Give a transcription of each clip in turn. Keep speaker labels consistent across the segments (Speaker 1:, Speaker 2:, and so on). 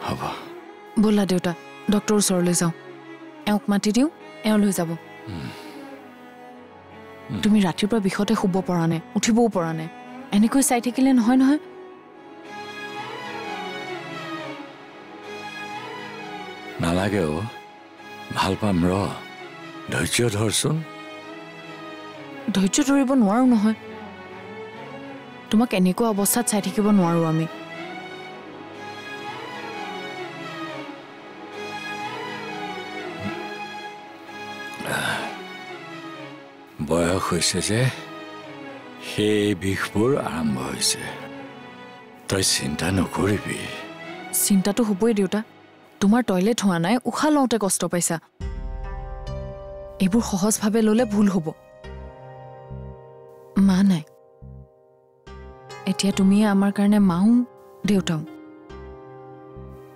Speaker 1: হ'ব
Speaker 2: ব'লা দেউতা ডক্টৰৰ ওচৰলৈ যাওঁ এওঁক মাতি দিওঁ এওঁ লৈ যাব তুমি ৰাতিৰ পৰা বিষতে শুব পৰা নাই উঠিবও পৰা নাই এনেকৈ চাই থাকিলে নহয় নহয়
Speaker 1: নালাগে অ ভাল পাম ৰ ধৈৰ্য ধৰচোন
Speaker 2: ধৈৰ্য ধৰিব নোৱাৰো নহয় তোমাক এনেকুৱা অৱস্থাত চাই থাকিব নোৱাৰো আমি
Speaker 1: বয়স হৈছে যে সেই বিষবোৰ আৰম্ভ হৈছে তই চিন্তা নকৰিবি
Speaker 2: চিন্তাটো হ'বই দেউতা তোমাৰ টয়লেট হোৱা নাই উশাহ লওঁতে কষ্ট পাইছা এইবোৰ সহজভাৱে ল'লে ভুল হ'ব মা নাই এতিয়া তুমি আমাৰ কাৰণে মাও দেউতাও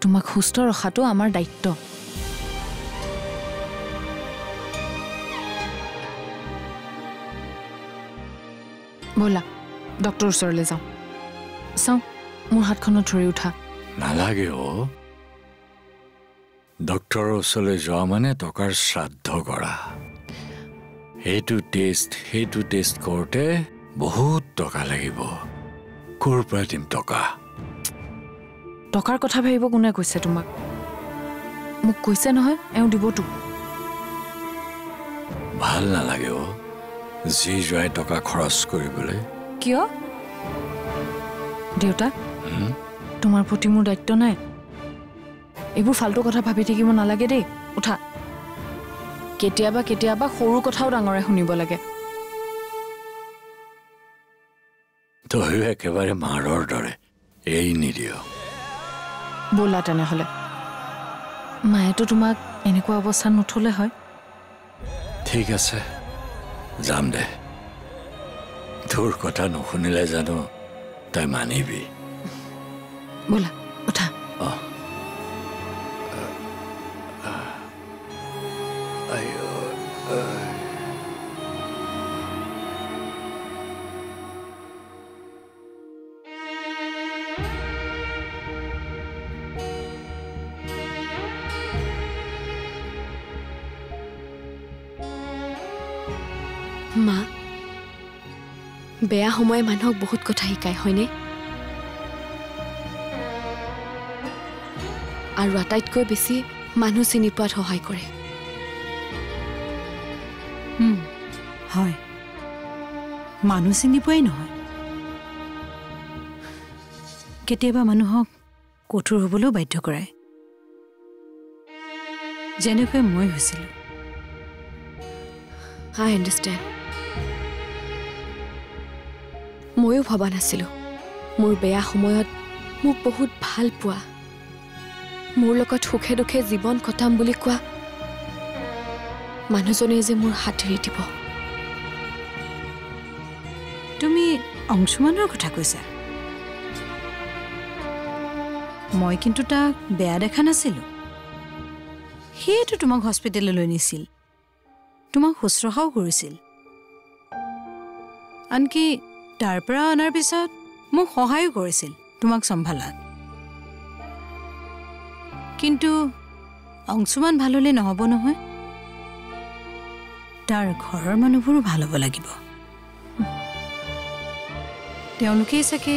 Speaker 2: তোমাক সুস্থ ৰখাটো আমাৰ দায়িত্ব ব'লা ডক্টৰৰ ওচৰলৈ যাওঁ চাওঁ মোৰ হাতখনত ধৰি উঠা
Speaker 1: নালাগে অ ডক্টৰৰ ওচৰলৈ যোৱা মানে টকাৰ শ্ৰাদ্ধ কৰা সেইটো টেষ্ট কৰোঁতে বহুত টকা লাগিব ক'ৰ পৰা দিম
Speaker 2: টকাৰ কথা ভাবিব কোনে কৈছে তোমাক মোক কৈছে নহয় এওঁ দিবতো
Speaker 1: ভাল নালাগে অ যি যোৱাই টকা খৰচ কৰিবলৈ
Speaker 2: কিয় দেউতা তোমাৰ প্ৰতি মোৰ দায়িত্ব নাই এইবোৰ ফাল্টু কথা ভাবি থাকিব নালাগে দেই উঠা কেতিয়াবা কেতিয়াবা সৰু কথাও ডাঙৰে শুনিব লাগে
Speaker 1: তইও একেবাৰে মাৰৰ দৰে এই নিদিয়
Speaker 2: ব'লা তেনেহ'লে মায়েতো তোমাক এনেকুৱা অৱস্থাত নথলে হয়
Speaker 1: ঠিক আছে যাম দে তোৰ কথা নুশুনিলে জানো তই মানিবি
Speaker 2: ব'লা উঠা
Speaker 3: মা বেয়া সময়ে মানুহক বহুত কথা শিকায় হয়নে আৰু আটাইতকৈ বেছি মানুহ চিনি পোৱাত সহায় কৰে
Speaker 4: হয় মানুহ চিনি পোৱাই নহয় কেতিয়াবা মানুহক কঠোৰ হ'বলৈও বাধ্য কৰায় যেনেকৈ মই হৈছিলোঁ
Speaker 3: আই আণ্ডাৰষ্টেণ্ড ময়ো ভবা নাছিলোঁ মোৰ বেয়া সময়ত মোক বহুত ভাল পোৱা মোৰ লগত সুখে দুখে জীৱন কটাম বুলি কোৱা মানুহজনে যে মোৰ হাত ধৰি দিব
Speaker 4: তুমি অংশুমানৰ কথা কৈছা মই কিন্তু তাক বেয়া দেখা নাছিলোঁ সেইটো তোমাক হস্পিটেললৈ নিছিল তোমাক শুশ্ৰূষাও কৰিছিল আনকি তাৰ পৰা অনাৰ পিছত মোক সহায়ো কৰিছিল তোমাক চম্ভালাত কিন্তু অংশুমান ভাল হ'লে নহ'ব নহয় তাৰ ঘৰৰ মানুহবোৰো ভাল হ'ব লাগিব তেওঁলোকেই চাগে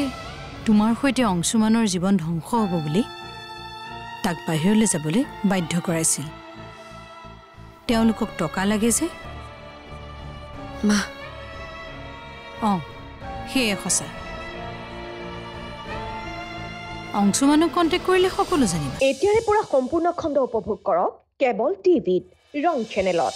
Speaker 4: তোমাৰ সৈতে অংশুমানৰ জীৱন ধ্বংস হ'ব বুলি তাক বাহিৰলৈ যাবলৈ বাধ্য কৰাইছিল তেওঁলোকক টকা লাগে যে
Speaker 3: মা
Speaker 4: সেয়ে সঁচা অংশুমানক কণ্টেক্ট কৰিলে সকলো জানিবা
Speaker 5: এতিয়াৰে পৰা সম্পূৰ্ণ খণ্ড উপভোগ কৰক কেবল টিভিত ৰং চেনেলত